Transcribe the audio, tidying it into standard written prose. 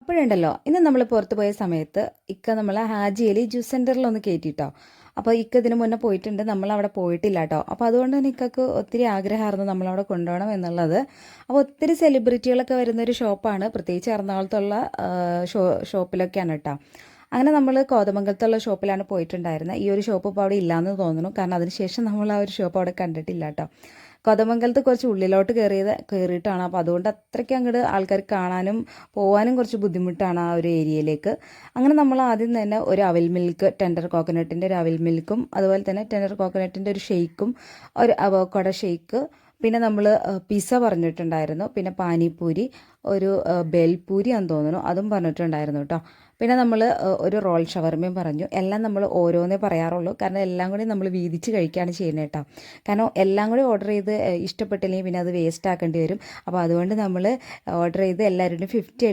അപ്പോഴുണ്ടല്ലോ ഇന്ന് നമ്മൾ പുറത്ത് പോയ സമയത്ത് ഇക്ക നമ്മളെ ഹാജിയിൽ ജ്യൂസ് സെൻറ്ററിലൊന്ന് കയറ്റിട്ടോ. അപ്പോൾ ഇക്ക ഇതിന് മുന്നേ പോയിട്ടുണ്ട്, നമ്മളവിടെ പോയിട്ടില്ല കേട്ടോ. അപ്പോൾ അതുകൊണ്ട് തന്നെ ഇക്കക്ക് ഒത്തിരി ആഗ്രഹമായിരുന്നു നമ്മളവിടെ കൊണ്ടുപോകണം എന്നുള്ളത്. അപ്പോൾ ഒത്തിരി സെലിബ്രിറ്റികളൊക്കെ വരുന്നൊരു ഷോപ്പാണ്, പ്രത്യേകിച്ച് എറണാകുളത്തുള്ള ഷോപ്പിലൊക്കെയാണ് കേട്ടോ. അങ്ങനെ നമ്മൾ കോതമംഗലത്തുള്ള ഷോപ്പിലാണ് പോയിട്ടുണ്ടായിരുന്നത്. ഈ ഒരു ഷോപ്പ് ഇപ്പോൾ അവിടെ ഇല്ലയെന്ന് തോന്നുന്നു, കാരണം അതിനുശേഷം നമ്മൾ ആ ഒരു ഷോപ്പ് അവിടെ കണ്ടിട്ടില്ല കേട്ടോ. കോതമംഗലത്ത് കുറച്ച് ഉള്ളിലോട്ട് കയറിയിട്ടാണ്, അപ്പോൾ അതുകൊണ്ട് അത്രയ്ക്ക് അങ്ങോട്ട് ആൾക്കാർ കാണാനും പോകാനും കുറച്ച് ബുദ്ധിമുട്ടാണ് ആ ഒരു ഏരിയയിലേക്ക്. അങ്ങനെ നമ്മൾ ആദ്യം തന്നെ ഒരു അവിൽ മിൽക്ക്, ടെൻഡർ കോക്കനട്ടിൻ്റെ ഒരു അവിൽ മിൽക്കും അതുപോലെ തന്നെ ടെൻഡർ കോക്കനട്ടിൻ്റെ ഒരു ഷെയ്ക്കും, ഒരു അവോക്കാഡോ ഷെയ്ക്ക്, പിന്നെ നമ്മൾ പിസ്സ പറഞ്ഞിട്ടുണ്ടായിരുന്നു, പിന്നെ പാനിപ്പൂരി, ഒരു ബേൽപൂരി എന്ന് തോന്നുന്നു അതും പറഞ്ഞിട്ടുണ്ടായിരുന്നു കേട്ടോ. പിന്നെ നമ്മൾ ഒരു റോൾ ഷവർമയും പറഞ്ഞു. എല്ലാം നമ്മൾ ഓരോന്നേ പറയാറുള്ളൂ, കാരണം എല്ലാം കൂടി നമ്മൾ വീതിച്ച് കഴിക്കുകയാണ് ചെയ്യുന്നത് കേട്ടോ. കാരണം എല്ലാം കൂടി ഓർഡർ ചെയ്ത് ഇഷ്ടപ്പെട്ടില്ലെങ്കിൽ പിന്നെ അത് വേസ്റ്റ് ആക്കേണ്ടി വരും. അപ്പോൾ അതുകൊണ്ട് നമ്മൾ ഓർഡർ ചെയ്ത് എല്ലാവരുടെയും 50